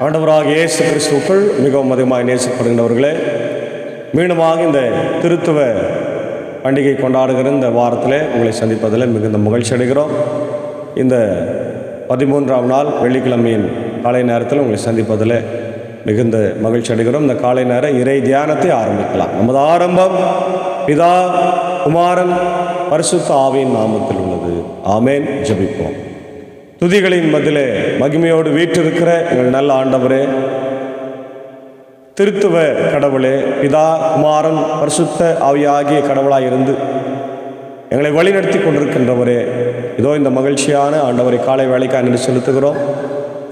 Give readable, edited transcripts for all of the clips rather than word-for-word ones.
ஆண்டவராக இயேசு கிறிஸ்துவுக்குள் மிகவும் அதிகமாக நேசிக்கப்படுகின்றவர்களே, மீண்டுமாக இந்த திருத்துவ பண்டிகை கொண்டாடுகிற இந்த வாரத்தில் உங்களை சந்திப்பதில் மிகுந்த மகிழ்ச்சி அடைகிறோம். இந்த 13ஆம் நாள் வெள்ளிக்கிழமையின் காலை நேரத்தில் உங்களை சந்திப்பதில் மிகுந்த மகிழ்ச்சி அடைகிறோம். இந்த காலை நேரம் இறை தியானத்தை ஆரம்பிக்கலாம். நமது ஆரம்பம் பிதா, குமாரன், பரிசுத்த ஆவியின் நாமத்தில் உள்ளது. ஆமேன். ஜெபிப்போம். துதிகளின் மத்தியிலே மகிமையோடு வீற்றிருக்கிற எங்கள் நல்ல ஆண்டவரே, திருத்துவ கடவுளே, பிதா, குமாரன், பரிசுத்த ஆவியாகிய கடவுளாய் இருந்து எங்களை வழிநடத்தி கொண்டிருக்கின்றவரே, இதோ இந்த மகிழ்ச்சியான ஆண்டவரை காலை வேலைக்காக நின்று செலுத்துகிறோம்.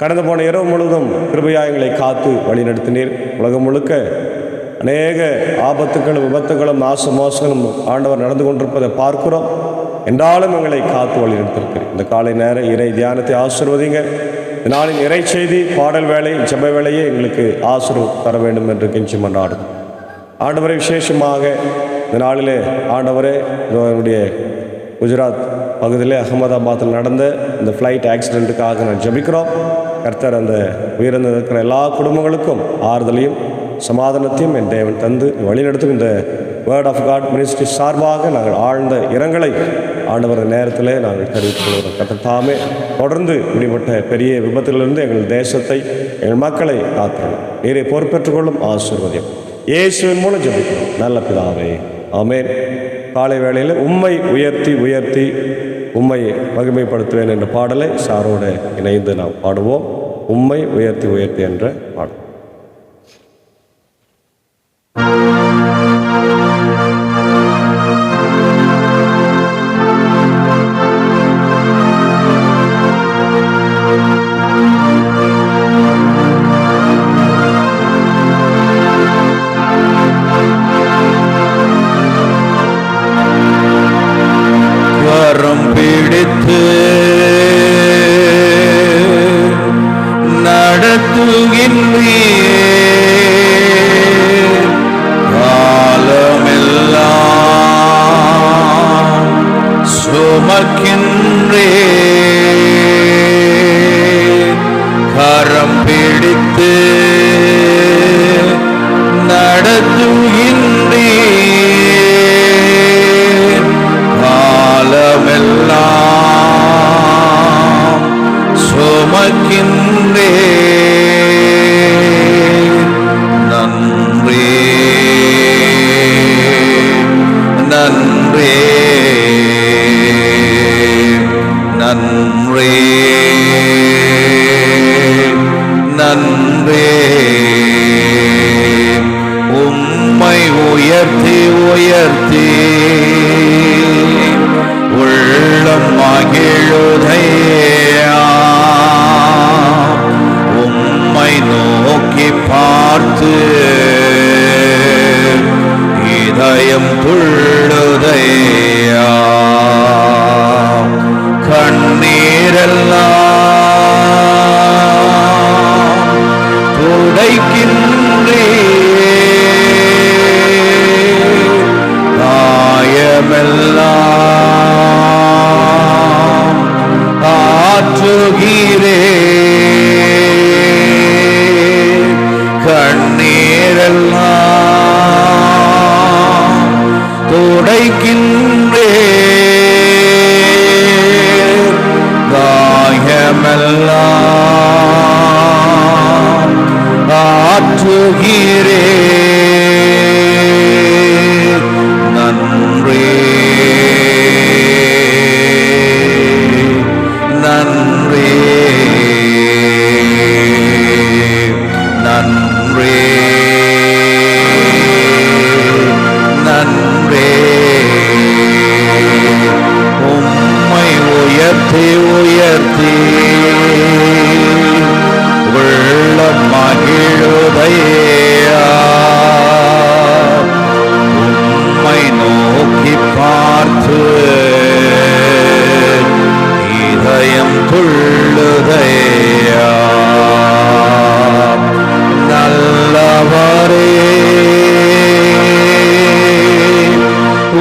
கடந்து போன இரவு முழுவதும் கிருபையாக எங்களை காத்து வழிநடத்தினீர். உலகம் முழுக்க அநேக ஆபத்துகளும் விபத்துகளும் மோசங்களும் ஆண்டவர் நடந்து கொண்டிருப்பதை பார்க்கிறோம். என்றாலும் எங்களை காத்து வழிநடத்திருக்கிறேன். இந்த காலை நேர இறை தியானத்தை ஆசீர்வதிங்க. நாளின் இறை செய்தி, பாடல் வேலை, ஜெப வேலையை எங்களுக்கு ஆசீர்வாதம் தர வேண்டும் என்று கெஞ்சி மன்றாடும். ஆண்டவரை விசேஷமாக இந்த நாளிலே ஆண்டவரே, என்னுடைய குஜராத் பகுதியில் அகமதாபாத்தில் நடந்த இந்த ஃப்ளைட் ஆக்சிடெண்ட்டுக்காக நான் ஜெபிக்கிறோம். கர்த்தர் அந்த உயிரிழந்து இருக்கிற எல்லா குடும்பங்களுக்கும் ஆறுதலையும் சமாதானத்தையும் என் தேவன் தந்து வழிநடத்தும். இந்த வேர்ட் ஆஃப் காட் மினிஸ்ட்ரி சார்பாக நாங்கள் ஆழ்ந்த இரங்கலை ஆண்டவர் நேரத்தில் நாங்கள் தெரிவித்துக் கொள்கிறோம். கர்த்தர் தாமே தொடர்ந்து இப்படிப்பட்ட பெரிய விபத்திலிருந்து எங்கள் தேசத்தை, எங்கள் மக்களை காத்துள்ளோம். நீரை பொறுப்பேற்றுக் கொள்ளும் ஆசீர்வதியம் இயேசுவின் மூலம் ஜெபிக்கிறோம் நல்ல பிதாவே. ஆமென். காலை வேளையில் உம்மை உயர்த்தி உயர்த்தி உம்மை மகிமைப்படுத்துவேன் என்ற பாடலை சாரோடு இணைந்து நாம் பாடுவோம். உம்மை உயர்த்தி உயர்த்தி என்ற பாடல்.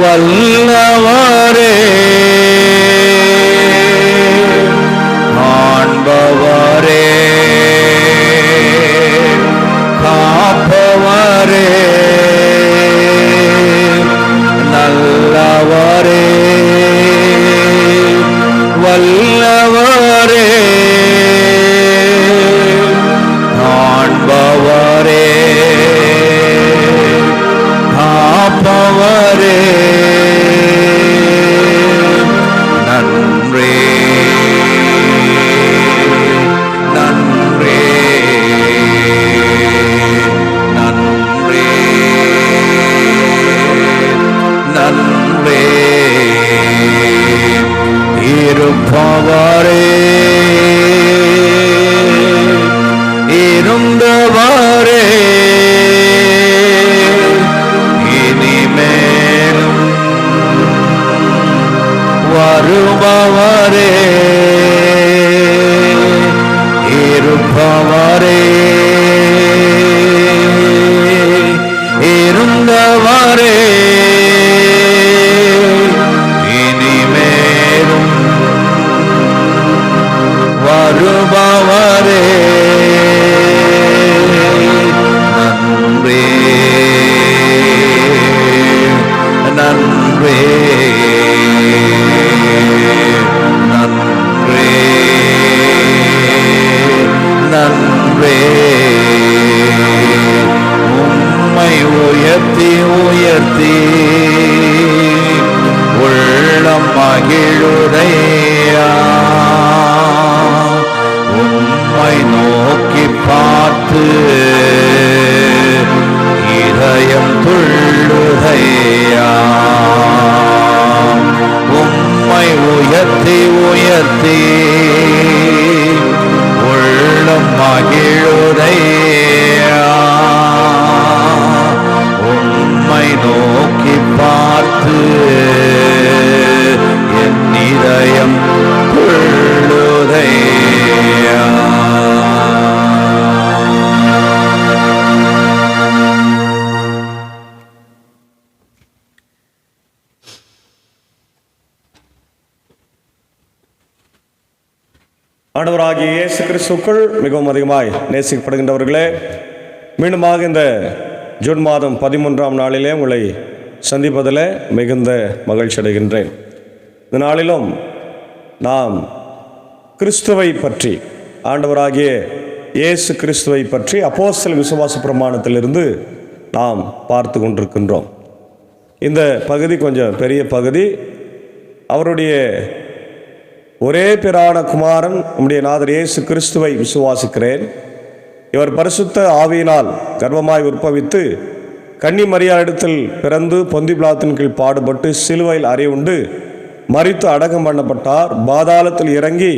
வல்லவரே வல்லவரே, காண்பவரே, காப்பவரே, நன்றே நன்றே நன்றே நன்றே. இருப்பவரே, இருந்தவரே, இனிமேலும் வருபவரே, இருப்பவரே, இருந்தவரே, இனிமேலும் வருபவரே, நன்றே நன்றே நன்றே நன்றே. உம்மை உயர்த்தி உயர்த்தி உள்ளம் மகிழுதையா, உம்மை நோக்கி பார்த்து இதயம் துள்ளுதையா. உம்மை உயர்த்தி உயர்த்தி உள்ளம் மகிழுதையா, உம்மை நோக்கி பார்த்து என் இதயம் துள்ளுதையா. ஆண்டவராகிய இயேசு கிறிஸ்துவுக்குள் மிகவும் அதிகமாய் நேசிக்கப்படுகின்றவர்களே, மீண்டுமாக இந்த ஜூன் மாதம் 13ஆம் நாளிலே உங்களை சந்திப்பதில் மிகுந்த மகிழ்ச்சி அடைகின்றேன். இந்த நாளிலும் நாம் கிறிஸ்துவை பற்றி, ஆண்டவராகிய இயேசு கிறிஸ்துவை பற்றி அப்போஸ்தல விசுவாச பிரமாணத்திலிருந்து நாம் பார்த்து கொண்டிருக்கின்றோம். இந்த பகுதி கொஞ்சம் பெரிய பகுதி. அவருடைய ஒரே பிரான குமாரன் நம்முடைய நாதர் இயேசு கிறிஸ்துவை விசுவாசிக்கிறேன், இவர் பரிசுத்த ஆவியினால் கர்ப்பமாய் உற்பவித்து கன்னி மரியாளிடத்தில் பிறந்து பொந்தி பிலாத்தின் கீழ் பாடுபட்டு சிலுவையில் அறையுண்டு மரித்து அடக்கம் பண்ணப்பட்டார். பாதாளத்தில் இறங்கி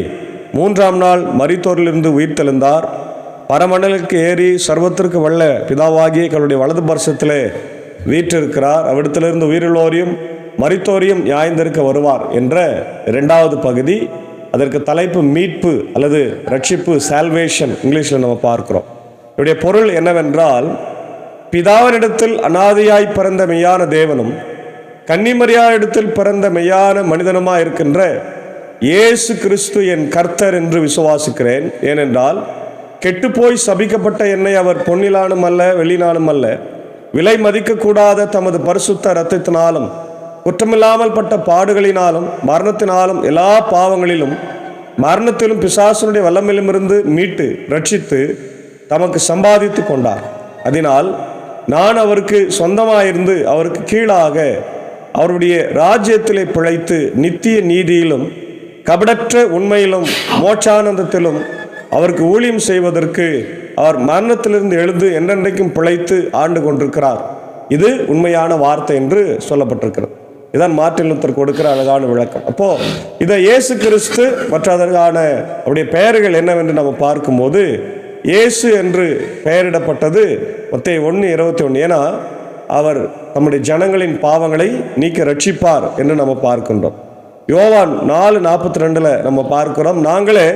3ஆம் நாள் மரித்தோரிலிருந்து உயிர்த்தெழுந்தார். பரமண்டலுக்கு ஏறி சர்வத்திற்கு வல்ல பிதாவாகிய எங்களுடைய வலது பரிசத்திலே வீற்றிருக்கிறார். அவ்விடத்திலிருந்து உயிருள்ளோரையும் மரித்தோரையும் நியாயந்திருக்க வருவார் என்ற 2வது பகுதி. அதற்கு தலைப்பு மீட்பு அல்லது ரட்சிப்பு, சால்வேஷன் இங்கிலீஷில் நம்ம பார்க்கிறோம். இதனுடைய பொருள் என்னவென்றால், பிதாவினிடத்தில் அனாதியாய் பிறந்த மெய்யான தேவனும் கன்னிமரியாளிடத்தில் பிறந்த மெய்யான மனிதனுமாய் இருக்கின்ற இயேசு கிறிஸ்து என் கர்த்தர் என்று விசுவாசிக்கிறேன். ஏனென்றால் கெட்டுப்போய் சபிக்கப்பட்ட என்னை அவர் பொன்னிலானும் அல்ல வெள்ளினாலும் அல்ல, விலை மதிக்கக்கூடாத தமது பரிசுத்த இரத்தத்தினாலும் குற்றமில்லாமல் பட்ட பாடுகளினாலும் மரணத்தினாலும் எல்லா பாவங்களிலும் மரணத்திலும் பிசாசனுடைய வல்லமையிலுமிருந்து மீட்டு ரட்சித்து தமக்கு சம்பாதித்து கொண்டார். அதனால் நான் அவருக்கு சொந்தமாயிருந்து அவருக்கு கீழாக அவருடைய ராஜ்யத்திலே பிழைத்து நித்திய நீதியிலும் கபடற்ற உண்மையிலும் மோட்சானந்தத்திலும் அவருக்கு ஊழியம் செய்வதற்கு அவர் மரணத்திலிருந்து எழுந்து என்றென்றைக்கும் பிழைத்து ஆண்டு கொண்டிருக்கிறார். இது உண்மையான வார்த்தை என்று சொல்லப்பட்டிருக்கிறது. இதான் மார்ட்டின் லூத்தர் கொடுக்கிற அழகான விளக்கம். அப்போ இதை இயேசு கிறிஸ்து மற்ற அதற்கான அவருடைய பெயர்கள் என்னவென்று நம்ம பார்க்கும்போது, இயேசு என்று பெயரிடப்பட்டது மத்தேயு 1:21. ஏன்னா அவர் நம்முடைய ஜனங்களின் பாவங்களை நீக்க ரட்சிப்பார் என்று நம்ம பார்க்கின்றோம். யோவான் 4:42 நம்ம பார்க்கிறோம், நாங்களே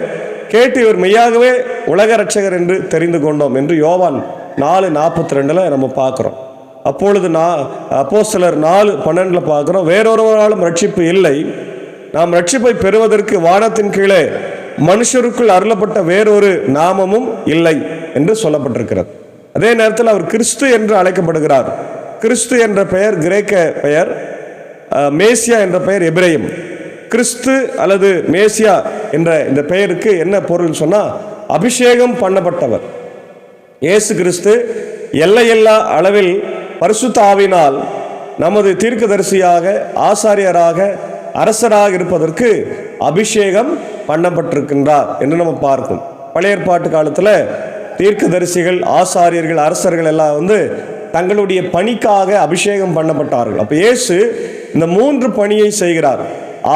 கேட்டு இவர் மெய்யாகவே உலக ரட்சகர் என்று தெரிந்து கொண்டோம் என்று யோவான் 4:42 நம்ம பார்க்கிறோம். அப்பொழுது அப்போஸ்தலர் 4:12 பார்க்கிறோம், வேறொருவராலும் ரட்சிப்பு இல்லை, நாம் ரட்சிப்பை பெறுவதற்கு வானத்தின் கீழே மனுஷருக்குள் அருளப்பட்ட வேறொரு நாமமும் இல்லை என்று சொல்லப்பட்டிருக்கிறது. அதே நேரத்தில் அவர் கிறிஸ்து என்று அழைக்கப்படுகிறார். கிறிஸ்து என்ற பெயர் கிரேக்க பெயர், மேசியா என்ற பெயர் எபிரேயம். கிறிஸ்து அல்லது மேசியா என்ற இந்த பெயருக்கு என்ன பொருள் சொன்னா, அபிஷேகம் பண்ணப்பட்டவர். இயேசு கிறிஸ்து எல்லையில்லா அளவில் பரிசுத்த ஆவியினால் நமது தீர்க்கதரிசியாக, ஆசாரியராக, அரசராக இருப்பதற்கு அபிஷேகம் பண்ணப்பட்டிருக்கின்றார் என்று நம்ம பார்க்கும். பழைய ஏற்பாட்டு காலத்தில் தீர்க்கதரிசிகள், ஆசாரியர்கள், அரசர்கள் எல்லாம் தங்களுடைய பணிக்காக அபிஷேகம் பண்ணப்பட்டார்கள். அப்போ இயேசு இந்த 3 பணியை செய்கிறார்.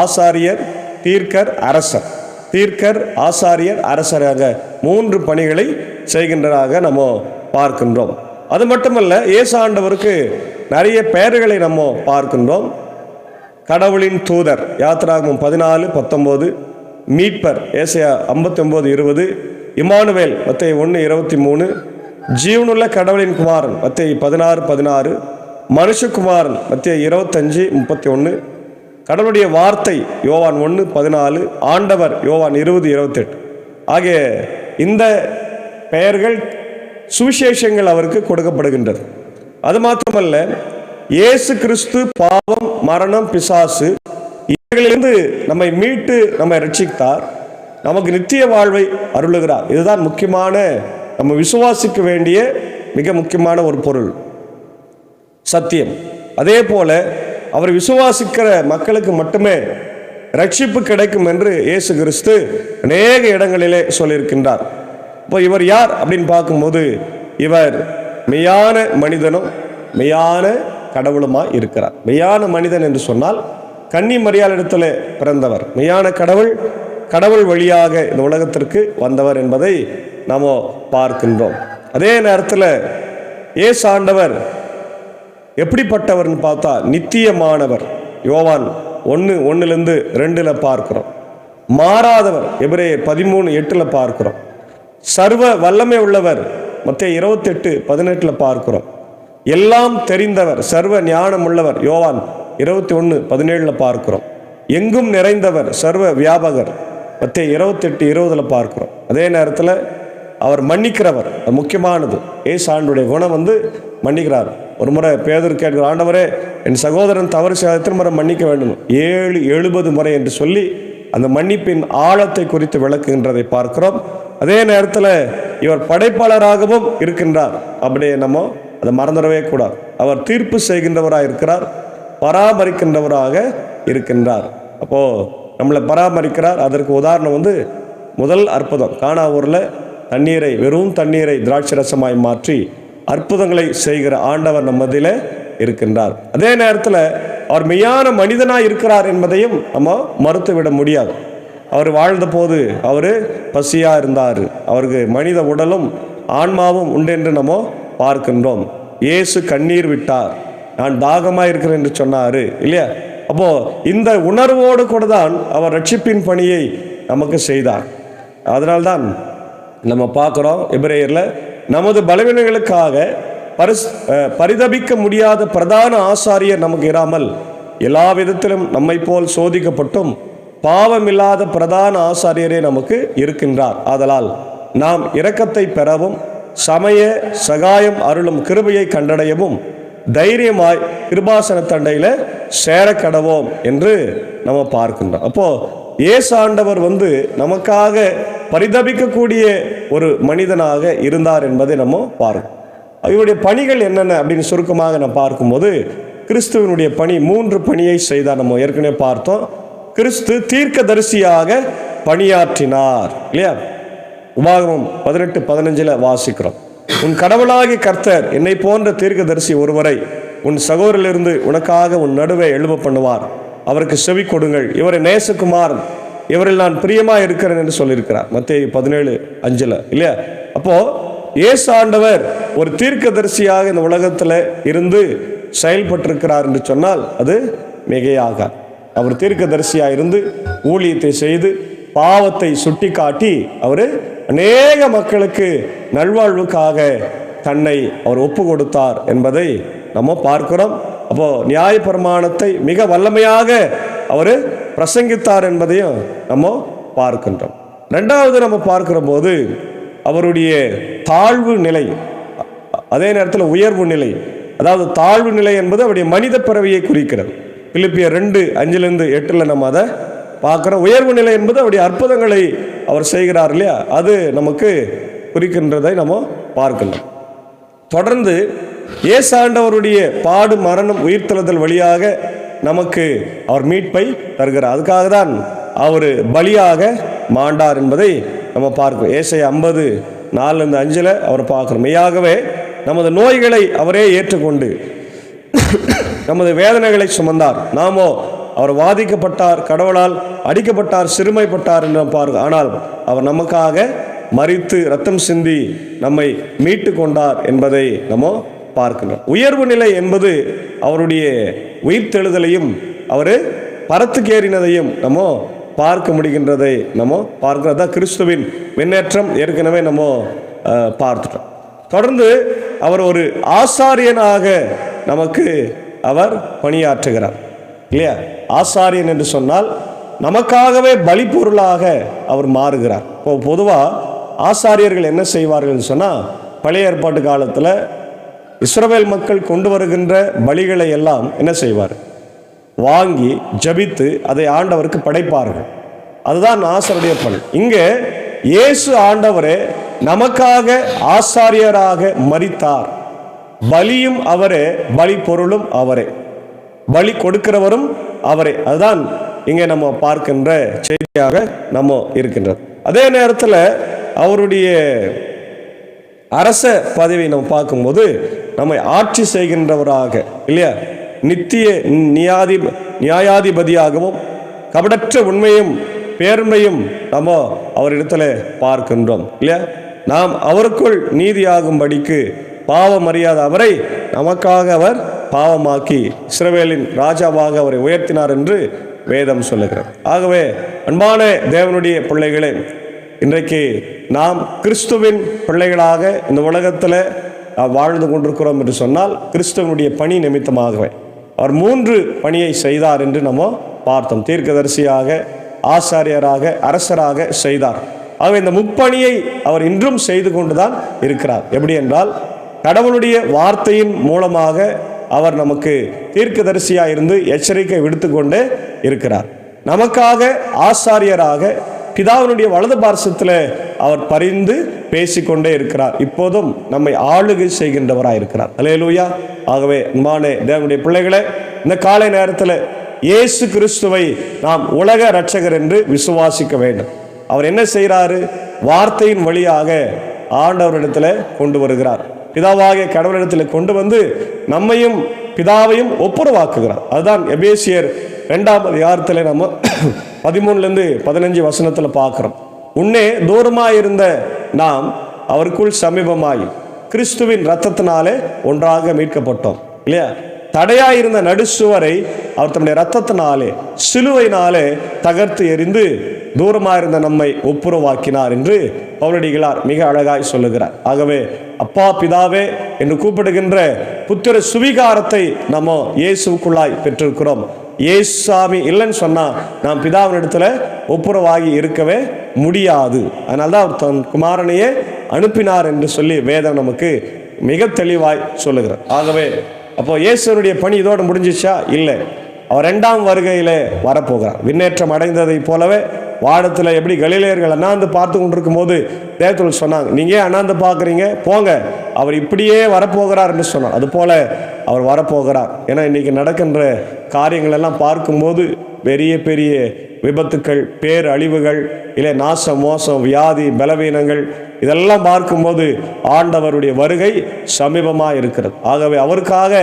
ஆசாரியர், தீர்க்கர், அரசர். தீர்க்கர், ஆசாரியர், அரசராக 3 பணிகளை செய்கின்றதாக நம்ம பார்க்கின்றோம். அது மட்டுமல்ல, இயேசு ஆண்டவருக்கு நிறைய பெயர்களை நம்ம பார்க்கின்றோம். கடவுளின் தூதர், யாத்திராகமம் 14:19. மீட்பர், ஏசாயா 59:20. இம்மானுவேல், மத்தேயு 1:23. ஜீவனுள்ள கடவுளின் குமாரன், மத்தேயு 16:16. மனுஷகுமாரன், மத்தேயு 25:31. கடவுளுடைய வார்த்தை, யோவான் 1:14. ஆண்டவர், யோவான் 20:28. ஆகிய இந்த பெயர்கள், சுவிசேஷங்கள் அவருக்கு கொடுக்கப்படுகின்றது. அது மாத்திரமல்ல, இயேசு கிறிஸ்து பாவம், மரணம், பிசாசு இவர்களிலிருந்து நம்மை மீட்டு நம்மை ரட்சித்தார், நமக்கு நித்திய வாழ்வை அருளுகிறார். இதுதான் முக்கியமான, நம்ம விசுவாசிக்க வேண்டிய மிக முக்கியமான ஒரு பொருள், சத்தியம். அதே போல அவர் விசுவாசிக்கிற மக்களுக்கு மட்டுமே ரட்சிப்பு கிடைக்கும் என்று இயேசு கிறிஸ்து அநேக இடங்களிலே சொல்லியிருக்கின்றார். இப்போ இவர் யார் அப்படின்னு பார்க்கும்போது, இவர் மெய்யான மனிதனும் மெய்யான கடவுளுமாய் இருக்கிறார். மெய்யான மனிதன் என்று சொன்னால் கன்னி மரியாளிடத்தில் பிறந்தவர். மெய்யான கடவுள், கடவுள் வழியாக இந்த உலகத்திற்கு வந்தவர் என்பதை நாம் பார்க்கின்றோம். அதே நேரத்தில் இயேசு ஆண்டவர் எப்படிப்பட்டவர்னு பார்த்தா நித்தியமானவர். யோவான் 1:1-2 பார்க்கிறோம். மாறாதவர், எபிரேயர் 13:8 பார்க்கிறோம். சர்வ வல்லமை உள்ளவர், மத்தேயு 28:18 பார்க்கிறோம். எல்லாம் தெரிந்தவர், சர்வ ஞானம் உள்ளவர், யோவான் 21:17 பார்க்கிறோம். எங்கும் நிறைந்தவர், சர்வ வியாபகர், மத்தேயு 28:20 பார்க்கிறோம். அதே நேரத்தில் அவர் மன்னிக்கிறவர், முக்கியமானது. இயேசு ஆண்டவருடைய குணம் மன்னிக்கிறார். ஒரு முறை பேதுரு கேட்கிற, ஆண்டவரே என் சகோதரன் தவறு செய்த எத்தனை முறை மன்னிக்க வேண்டும்? 70 முறை என்று சொல்லி அந்த மன்னிப்பின் ஆழத்தை குறித்து விளக்குகின்றதை பார்க்கிறோம். அதே நேரத்தில் இவர் படைப்பாளராகவும் இருக்கின்றார். அப்படியே நம்ம அதை மறந்துடவே கூடாது. அவர் தீர்ப்பு செய்கின்றவராக இருக்கிறார், பராமரிக்கின்றவராக இருக்கின்றார். அப்போ நம்மளை பராமரிக்கிறார். அதற்கு உதாரணம் முதல் அற்புதம், கானா ஊரில் தண்ணீரை, வெறும் தண்ணீரை திராட்சை ரசமாய் மாற்றி அற்புதங்களை செய்கிற ஆண்டவர் நம்மதில் இருக்கின்றார். அதே நேரத்தில் அவர் மெய்யான மனிதனாய் இருக்கிறார் என்பதையும் நம்ம மறுத்துவிட முடியாது. அவர் வாழ்ந்த போது அவர் பசியாக இருந்தார். அவருக்கு மனித உடலும் ஆன்மாவும் உண்டு என்று நம்ம பார்க்கின்றோம். இயேசு கண்ணீர் விட்டார், நான் தாகமாக இருக்கிறேன் என்று சொன்னார் இல்லையா? அப்போ இந்த உணர்வோடு கூட தான் அவர் ரட்சிப்பின் பணியை நமக்கு செய்தார். அதனால்தான் நம்ம பார்க்குறோம், எபிரேயரில் நமது பலவீனங்களுக்காக பரிதபிக்க முடியாத பிரதான ஆசாரியர் நமக்கு இராமல் எல்லா விதத்திலும் நம்மை போல் சோதிக்கப்பட்டும் பாவமில்லாத பிரதான ஆசாரியரே நமக்கு இருக்கின்றார். ஆதலால் நாம் இரக்கத்தை பெறவும் சமய சகாயம் அருளும் கிருபையை கண்டடையவும் தைரியமாய் கிருபாசன தண்டையில் சேர கடவோம் என்று நம்ம பார்க்கின்றோம். அப்போ இயேசு ஆண்டவர் நமக்காக பரிதபிக்கக்கூடிய ஒரு மனிதனாக இருந்தார் என்பதை நம்ம பார்க்கணும். அவருடைய பணிகள் என்னென்ன அப்படின்னு சுருக்கமாக நம்ம பார்க்கும்போது, கிறிஸ்துவனுடைய பணி 3 பணியை செய்தார். நம்ம ஏற்கனவே பார்த்தோம். கிறிஸ்து தீர்க்கதரிசியாக பணியாற்றினார் இல்லையா? உபாகமம் 18:15 வாசிக்கிறோம். உன் கடவுளாகிய கர்த்தர் என்னை போன்ற தீர்க்கதரிசி ஒருவரை உன் சகோதரிலிருந்து உனக்காக உன் நடுவே எழும்ப பண்ணுவார், அவருக்கு செவி கொடுங்கள், இவரை நேசகுமாரன், இவரில் நான் பிரியமாக இருக்கிறேன் என்று சொல்லியிருக்கிறார், மத்தேயு 17:5 இல்லையா? அப்போ இயேசு ஆண்டவர் ஒரு தீர்க்கதரிசியாக இந்த உலகத்தில் இருந்து செயல்பட்டிருக்கிறார் என்று சொன்னால் அது மிகையாக. அவர் தீர்க்கதரிசியாக இருந்து ஊழியத்தை செய்து பாவத்தை சுட்டி காட்டி அவர் அநேக மக்களுக்கு நல்வாழ்வுக்காக தன்னை அவர் ஒப்பு கொடுத்தார் என்பதை நம்ம பார்க்கிறோம். அப்போ நியாயப்பிரமாணத்தை மிக வல்லமையாக அவர் பிரசங்கித்தார் என்பதையும் நம்ம பார்க்கின்றோம். 2வது நம்ம பார்க்கிற போது அவருடைய தாழ்வு நிலை, அதே நேரத்தில் உயர்வு நிலை. அதாவது தாழ்வு நிலை என்பது அவருடைய மனித பிறவியை குறிக்கிறது. பிலிப்பியர் 2:5-8 நம்ம அதை பார்க்குறோம். உயர்வு நிலை என்பது அவருடைய அற்புதங்களை அவர் செய்கிறார் இல்லையா, அது நமக்கு குறிக்கின்றதை நம்ம பார்க்கின்றோம். தொடர்ந்து இயேசு ஆண்டவருடைய பாடு மரணம் உயிர்த்தெழுதல் வழியாக நமக்கு அவர் மீட்பை தருகிறார். அதுக்காக தான் அவர் பலியாக மாண்டார் என்பதை நம்ம பார்க்கிறோம். ஏசாயா 50:4-5 அவர் பார்க்கிறோம். மெய்யாகவே நமது நோய்களை அவரே ஏற்றுக்கொண்டு நமது வேதனைகளை சுமந்தார். நாமோ அவர் வாதிக்கப்பட்டார், கடவுளால் அடிக்கப்பட்டார், சிறுமைப்பட்டார் என்று நாம் பார்க்கிறோம். ஆனால் அவர் நமக்காக மரித்து ரத்தம் சிந்தி நம்மை மீட்டு கொண்டார் என்பதை நம்ம பார்க்கிறோம். உயர்வு நிலை என்பது அவருடைய உயிர்த்தெழுதலையும் அவர் பரத்துக்கேறினதையும் நம்ம பார்க்க முடிகின்றதை நம்ம பார்க்கிறதா கிறிஸ்துவின் முன்னேற்றம் ஏற்கனவே நம்ம பார்த்துட்டோம். தொடர்ந்து அவர் ஒரு ஆசாரியனாக நமக்கு அவர் பணியாற்றுகிறார் இல்லையா. ஆசாரியன் என்று சொன்னால் நமக்காகவே பலிப்பொருளாக அவர் மாறுகிறார். இப்போ பொதுவாக ஆசாரியர்கள் என்ன செய்வார்கள் சொன்னால், பழைய ஏற்பாட்டு காலத்தில் இஸ்ரவேல் மக்கள் கொண்டு வருகின்ற பலிகளை எல்லாம் என்ன செய்வார், வாங்கி ஜபித்து அதை ஆண்டவருக்கு படைப்பார்கள். அதுதான் ஆசாரியருடைய பணி. இங்கே இயேசு ஆண்டவரே நமக்காக ஆசாரியராக மரித்தார். பலியும் அவரே, பலி பொருளும் அவரே, பலி கொடுக்கிறவரும் அவரே. அதுதான் இங்கே நம்ம பார்க்கின்ற செய்தியாக நம்ம இருக்கின்றது. அதே நேரத்தில் அவருடைய அரச பதவியை நம்ம பார்க்கும்போது நம்மை ஆட்சி செய்கின்றவராக இல்லையா, நித்திய நியாயாதிபதியாகவும் கபடற்ற உண்மையும் பேர்மையும் நம்ம அவரிடத்தில் பார்க்கின்றோம் இல்லையா. நாம் அவருக்குள் நீதியாகும்படிக்கு பாவம் அறியாத அவரை நமக்காக அவர் பாவமாக்கி இஸ்ரவேலின் ராஜாவாக அவரை உயர்த்தினார் என்று வேதம் சொல்லுகிறார். ஆகவே அன்பான தேவனுடைய பிள்ளைகளே, இன்றைக்கு நாம் கிறிஸ்துவின் பிள்ளைகளாக இந்த உலகத்தில் வாழ்ந்து கொண்டிருக்கிறோம் என்று சொன்னால் கிறிஸ்துவனுடைய பணி நிமித்தமாகவே அவர் 3 பணியை செய்தார் என்று நம்ம பார்த்தோம். தீர்க்கதரிசியாக, ஆசாரியராக, அரசராக செய்தார். ஆகவே இந்த முப்பணியை அவர் இன்றும் செய்து கொண்டுதான் இருக்கிறார். எப்படி என்றால், கடவுளுடைய வார்த்தையின் மூலமாக அவர் நமக்கு தீர்க்கதரிசியாக இருந்து எச்சரிக்கை விடுத்து கொண்டே இருக்கிறார். நமக்காக ஆசாரியராக பிதாவினுடைய வலது பார்சத்தில் அவர் பரிந்து பேசிக்கொண்டே இருக்கிறார். இப்போதும் நம்மை ஆளுகை செய்கின்றவராக இருக்கிறார். அல்லேலூயா. ஆகவே அன்பான தேவனுடைய பிள்ளைகளே, இந்த காலை நேரத்தில் இயேசு கிறிஸ்துவை நாம் உலக இரட்சகர் என்று விசுவாசிக்க வேண்டும். அவர் என்ன செய்கிறாரு, வார்த்தையின் வழியாக ஆண்டவரிடத்தில் கொண்டு வருகிறார். பிதாவாகிய கடவுளிடத்தில் கொண்டு வந்து நம்மையும் பிதாவையும் ஒப்புரவாக்குகிறார். அதுதான் எபேசியர் 2ஆம் அதிகாரத்தில் நம்ம 13-15 வசனத்தில் பார்க்கிறோம். உன்னே தூரமாயிருந்த நாம் அவருக்குள் சமீபமாய் கிறிஸ்துவின் இரத்தத்தினாலே ஒன்றாக மீட்கப்பட்டோம் இல்லையா. தடையாயிருந்த நடுசுவரை அவர் தம்முடைய இரத்தத்தினாலே சிலுவையினாலே தகர்த்து எறிந்து தூரமாயிருந்த நம்மை ஒப்புரவாக்கினார் என்று பவுலடிகளார் மிக அழகாய் சொல்லுகிறார். ஆகவே அப்பா பிதாவே என்று கூப்பிடுகின்ற புத்திர சுவிகாரத்தை நம்ம இயேசுக்குள்ளாய் பெற்றிருக்கிறோம். இயேசுசாமி இல்லைன்னு சொன்னால் நாம் பிதாவினிடத்தில் ஒப்புரவாகி இருக்கவே முடியாது. அதனால்தான் அவர் தன் குமாரனையே அனுப்பினார் என்று சொல்லி வேதம் நமக்கு மிக தெளிவாய் சொல்லுகிறார். ஆகவே அப்போ இயேசுனுடைய பணி இதோடு முடிஞ்சிச்சா? இல்லை. அவர் 2ஆம் வருகையில் வரப்போகிறார். விண்ணேற்றம் அடைந்ததை போலவே வானத்தில் எப்படி கலிலேயர்கள் அண்ணாந்து பார்த்து கொண்டிருக்கும் போது தேவதூதர்கள் சொன்னாங்க, நீங்கள் அண்ணாந்து பார்க்குறீங்க, போங்க, அவர் இப்படியே வரப்போகிறார் என்று சொன்னார். அதுபோல அவர் வரப்போகிறார். ஏன்னா இன்றைக்கி நடக்கின்ற காரியங்கள் எல்லாம் பார்க்கும்போது பெரிய பெரிய விபத்துக்கள், பேர் அழிவுகள், இல்லை நாசம், மோசம், வியாதி, பலவீனங்கள், இதெல்லாம் பார்க்கும்போது ஆண்டவருடைய வருகை சமீபமாக இருக்கிறது. ஆகவே அவருக்காக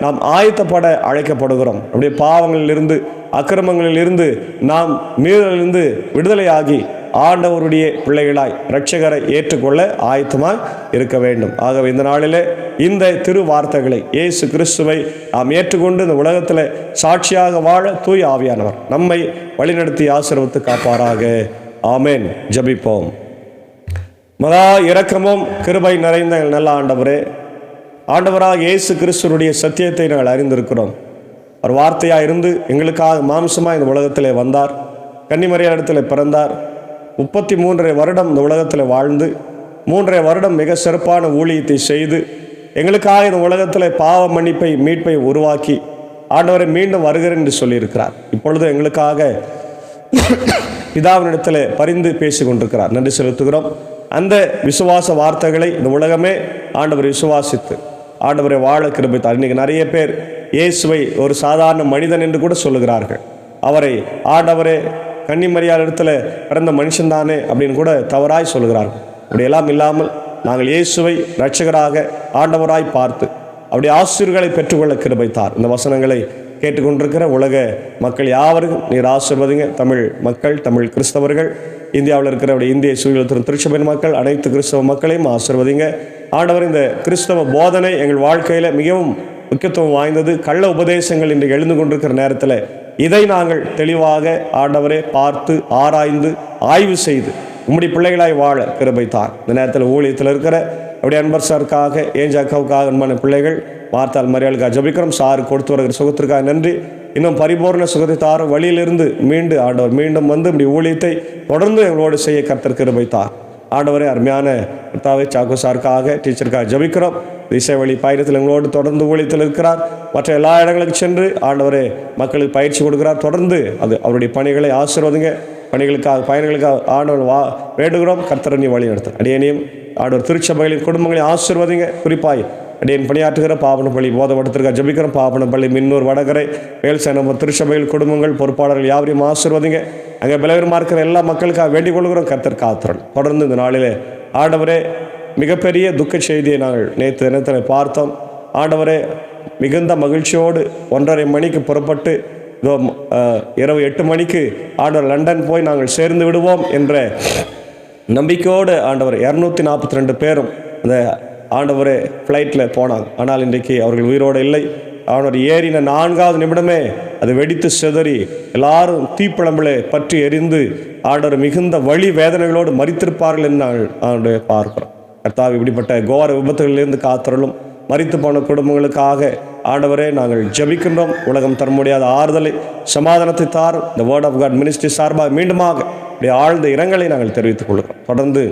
நாம் ஆயத்தப்பட அழைக்கப்படுகிறோம். நம்முடைய பாவங்களிலிருந்து, அக்கிரமங்களிலிருந்து, நாம் மீறலிருந்து விடுதலையாகி ஆண்டவருடைய பிள்ளைகளாய் இரட்சகரை ஏற்றுக்கொள்ள ஆயத்தமாய் இருக்க வேண்டும். ஆகவே இந்த நாளிலே இந்த திரு வார்த்தைகளை, இயேசு கிறிஸ்துவை நாம் ஏற்றுக்கொண்டு இந்த உலகத்தில் சாட்சியாக வாழ தூய ஆவியானவர் நம்மை வழிநடத்தி ஆசீர்வதித்து காப்பாராக. ஆமேன். ஜெபிப்போம். மகா இரக்கமும் கிருபை நிறைந்த நல்ல ஆண்டவரே, ஆண்டவராக இயேசு கிறிஸ்துவனுடைய சத்தியத்தை நாங்கள் அறிந்திருக்கிறோம். அவர் வார்த்தையாக இருந்து எங்களுக்காக மாம்சமாக இந்த உலகத்தில் வந்தார். கன்னிமரியாளிடத்தில் பிறந்தார். 33 வருடம் இந்த உலகத்தில் வாழ்ந்து 3 வருடம் மிக சிறப்பான ஊழியத்தை செய்து எங்களுக்காக இந்த உலகத்தில் பாவ மன்னிப்பை, மீட்பை உருவாக்கி ஆண்டவரை மீண்டும் வருகிறேன் என்று சொல்லியிருக்கிறார். இப்பொழுது எங்களுக்காக பிதாவினிடத்தில் பரிந்து பேசி கொண்டிருக்கிறார். நன்றி செலுத்துகிறோம். அந்த விசுவாச வார்த்தைகளை இந்த உலகமே ஆண்டவரை விசுவாசித்து ஆண்டவரை வாழ கிருபைத்தார். இன்றைக்கி நிறைய பேர் இயேசுவை ஒரு சாதாரண மனிதன் என்று கூட சொல்லுகிறார்கள். அவரை ஆண்டவரே கன்னிமரியாள் இடத்துல பிறந்த மனுஷன்தானே அப்படின்னு கூட தவறாய் சொல்லுகிறார்கள். அப்படியெல்லாம் இல்லாமல் நாங்கள் இயேசுவை இரட்சகராக ஆண்டவராய் பார்த்து அப்படி ஆசீர்வாதங்களை பெற்றுக்கொள்ள கிருபைத்தார். இந்த வசனங்களை கேட்டுக்கொண்டிருக்கிற உலக மக்கள் யாவரும் நீர் ஆசீர்வதிங்க. தமிழ் மக்கள், தமிழ் கிறிஸ்தவர்கள், இந்தியாவில் இருக்கிற இந்திய சுயத்தின் திருச்சபையின் மக்கள், அனைத்து கிறிஸ்தவ மக்களையும் ஆசீர்வதிங்க. ஆண்டவர், இந்த கிறிஸ்தவ போதனை எங்கள் வாழ்க்கையில் மிகவும் முக்கியத்துவம் வாய்ந்தது. கள்ள உபதேசங்கள் இன்று எழுந்து கொண்டிருக்கிற நேரத்தில் இதை நாங்கள் தெளிவாக ஆண்டவரே பார்த்து ஆராய்ந்து ஆய்வு செய்து உம்முடைய பிள்ளைகளாய் வாழ கிருபைத்தார். இந்த நேரத்தில் ஊழியத்தில் இருக்கிற அப்படியே அன்பர் சாருக்காக, ஏஞ்சாக்காவுக்காக அன்பான பிள்ளைகள், மார்த்தாள் மரியாளுக்காக ஜபிக்கிறோம். சாரு கொடுத்து வருகிற சுகத்திற்காக நன்றி. இன்னும் பரிபூர்ண சுகத்தை தாரும். வழியிலிருந்து மீண்டு ஆண்டவர் மீண்டும் வந்து இப்படி ஊழியத்தை தொடர்ந்து எங்களோடு செய்ய கர்த்தர் கிருபைத்தார். ஆண்டவரே, அருமையான கர்த்தாவே சாக்கு சாருக்காக, டீச்சருக்காக ஜபிக்கிறோம். இசை வழி பயணத்தில் எங்களோடு தொடர்ந்து ஊழியத்தில் இருக்கிறார். மற்ற எல்லா இடங்களுக்கு சென்று ஆண்டவரே மக்களுக்கு பயிற்சி கொடுக்கிறார். தொடர்ந்து அது அவருடைய பணிகளை ஆசீர்வதிங்க. பணிகளுக்காக, பயணங்களுக்காக ஆண்டவர் வேண்டுகிறோம். கர்த்தரை நீ வழி நடத்த அடியனையும் ஆண்டவர் திருச்சபைகளின் குடும்பங்களை ஆசீர்வதிங்க. குறிப்பாய் அடியன் பணியாற்றுகிற பாவனப்பள்ளி போதவட்டத்திற்காக ஜபிக்கிறோம். பாவனப்பள்ளி, மின்னூர், வடகரை, வேல்சேனம் திருச்சபையில் குடும்பங்கள், பொறுப்பாளர்கள் யாவரையும் ஆசீர்வதிங்க. அங்கே பலவீனமாக இருக்கிற எல்லா மக்களுக்காக வேண்டிக் கொள்கிறோம். கர்த்தர் காத்திரன். தொடர்ந்து இந்த நாளிலே ஆண்டவரே மிகப்பெரிய துக்க செய்தியை நாங்கள் நேற்று தினத்தில் பார்த்தோம். ஆண்டவரே மிகுந்த மகிழ்ச்சியோடு 1:30 மணிக்கு புறப்பட்டு இரவு 8 மணிக்கு ஆண்டவர் லண்டன் போய் நாங்கள் சேர்ந்து விடுவோம் என்ற நம்பிக்கையோடு ஆண்டவர் 242 பேரும் அந்த ஆண்டவரே ஃப்ளைட்டில் போனாங்க. ஆனால் இன்றைக்கு அவர்கள் உயிரோடு இல்லை. ஆண்டவர் ஏறின 4வது நிமிடமே அது வெடித்து சிதறி எல்லாரும் தீப்பிழம்பில் பற்றி எரிந்து ஆண்டவர் மிகுந்த வலி வேதனைகளோடு மரித்திருப்பார்கள் என்று நாங்கள் ஆண்டவரை பார்க்கிறோம். கர்த்தாவே, இப்படிப்பட்ட கோர விபத்துகளிலிருந்து காத்தருளும். மரித்து போன குடும்பங்களுக்காக ஆண்டவரே நாங்கள் ஜபிக்கின்றோம். உலகம் தர முடியாத ஆறுதலை, சமாதானத்தை தாரும். இந்த வேர்ட் ஆஃப் காட் மினிஸ்ட்ரி சார்பாக மீண்டுமாக இப்படி ஆழ்ந்த இரங்கலை நாங்கள் தெரிவித்துக் கொள்கிறோம். தொடர்ந்து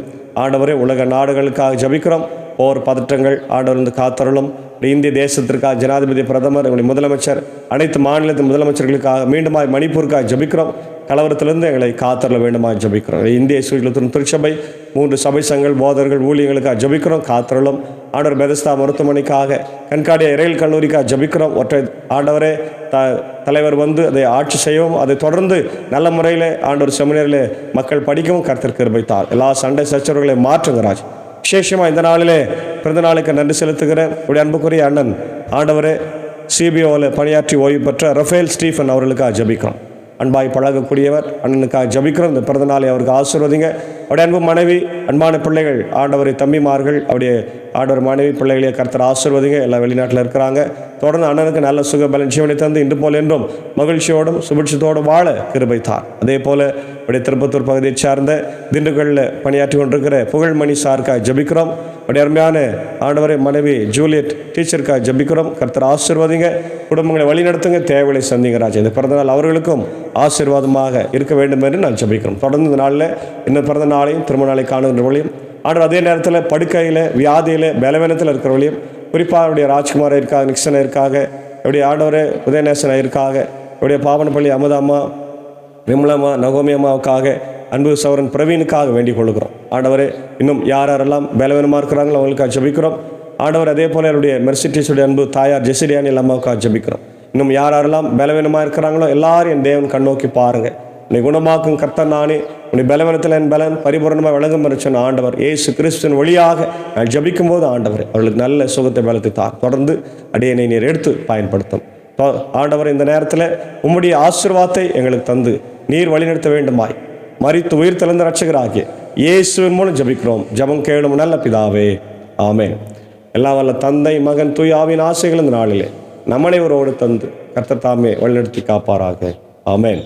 ஆண்டவரே உலக நாடுகளுக்காக ஜபிக்கிறோம். போர் பதற்றங்கள் ஆண்டவர் காத்தருளும். இந்திய தேசத்திற்காக ஜனாதிபதி, பிரதமர், எங்களுடைய முதலமைச்சர், அனைத்து மாநிலத்தின் முதலமைச்சர்களுக்காக மீண்டுமாய் மணிப்பூருக்காக ஜபிக்கிறோம். கலவரத்திலிருந்து எங்களை காத்தரல வேண்டுமாய் ஜபிக்கிறோம். இந்திய சுயத்தின் திருச்சபை 3 சபை சங்கங்கள், போதர்கள், ஊழியர்களுக்காக ஜபிக்கிறோம். காத்தரலும். ஆண்டவர் பெதஸ்தா மருத்துவமனைக்காக, கண்காடிய இறையல் கல்லூரிக்காக ஜபிக்கிறோம். ஒற்றை ஆண்டவரே தலைவர் வந்து அதை ஆட்சி செய்யவும், அதை தொடர்ந்து நல்ல முறையில் ஆண்டவர் செமினரில் மக்கள் படிக்கவும் கர்த்தர் கிருபைத்தார். எல்லா சண்டை சச்சரவுகளை மாற்றுங்க ராஜ். விசேஷமாக இந்த நாளிலே பிறந்த நாளுக்கு நன்றி செலுத்துகிறேன். உடைய அன்புக்குரிய அண்ணன் ஆண்டவரே சிபிஓவில் பணியாற்றி ஓய்வு பெற்ற ரஃபேல் ஸ்டீஃபன் அவர்களுக்காக ஜபிக்கிறோம். அன்பாய் பழகக்கூடியவர், அண்ணனுக்காக ஜபிக்கிறோம். இந்த பிறந்த நாளை அவருக்கு ஆசீர்வதிங்க. அவருடைய அன்பு மனைவி, அன்பான பிள்ளைகள், ஆண்டவரை தம்பிமார்கள், அவருடைய ஆண்டவர் மனைவி பிள்ளைகளையே கர்த்தர் ஆசீர்வதிங்க. எல்லாம் வெளிநாட்டில் இருக்கிறாங்க. தொடர்ந்து அண்ணனுக்கு நல்ல சுகபலன் ஜீவனை தந்து இன்று போல் என்றும் மகிழ்ச்சியோடும் சுபிட்சத்தோடும் வாழ கிருபைத்தார். அதே போல் அவருடைய திருப்பத்தூர் பகுதியை சார்ந்த திண்டுக்கல்லில் பணியாற்றி கொண்டிருக்கிற புகழ்மணி சாருக்காக ஜபிக்கிறோம். அவருடைய அருமையான ஆண்டவரை மனைவி ஜூலியட் டீச்சருக்காக ஜபிக்கிறோம். கர்த்தர் ஆசீர்வதிங்க. குடும்பங்களை வழிநடத்துங்க. தேவைகளை சந்திங்க ராஜா. இந்த பிறந்தநாள் அவர்களுக்கும் ஆசீர்வாதமாக இருக்க வேண்டும் என்று நான் ஜபிக்கிறோம். தொடர்ந்து இந்த நாளில் இந்த பிறந்த நாளையும் திருமண நாளை காணுகின்றவர்களையும் ஆண்டவர் அதே நேரத்தில் படுக்கையில், வியாதியில், பலவீனத்தில் இருக்கிறவர்களையும், குறிப்பாக அவருடைய ராஜ்குமார் இருக்காக, நிக்சன் இருக்காக, அவருடைய ஆண்டவரே உதயநேசன் இருக்காக, அவருடைய பாவனப்பள்ளி அமுதாம்மா, விமலம்மா, நகோமி அம்மாவுக்காக, அன்பு சௌரன் பிரவீனுக்காக வேண்டிக் கொள்கிறோம். ஆண்டவரே இன்னும் யாரெல்லாம் பலவீனமாக இருக்கிறாங்களோ அவங்களுக்காக ஜபிக்கிறோம். ஆண்டவர் அதே போல் என்னுடைய மெர்சிட்டிஸுடைய அன்பு தாயார் ஜெசிடியானில் அம்மாவுக்காக ஜபிக்கிறோம். இன்னும் யாரெல்லாம் பலவீனமாக இருக்கிறாங்களோ எல்லாரும் என் தேவன் கண்ணோக்கி பாருங்கள். உன்னை குணமாக்கும் கர்த்தர் நானே, உன்னை பலவீனத்தில் என் பலன் பரிபூர்ணமாக விளங்கும் என்று சொன்ன ஆண்டவர் இயேசு கிறிஸ்துவின் வழியாக நான் ஜபிக்கும் போது ஆண்டவர் அவர்களுக்கு நல்ல சுகத்தை பலத்தை தார். தொடர்ந்து அடியனை நீர் எடுத்து பயன்படுத்தும். ஆண்டவர் இந்த நேரத்தில் உம்முடைய ஆசீர்வாதத்தை எங்களுக்கு தந்து நீர் வழிநடத்த வேண்டுமாய் மரித்து உயிர் தெளிந்த ரட்சகராகிய இயேசுவின் மூலம் ஜபிக்கிறோம். ஜபம் கேளும் நல்ல பிதாவே, ஆமென். எல்லாம் வல்ல தந்தை, மகன், தூய ஆவியின் ஆசைகள் இந்த நாளிலே நம்மனை ஒருவோடு தந்து கர்த்தர் தாமே வழிநடத்தி காப்பாராக. ஆமென்.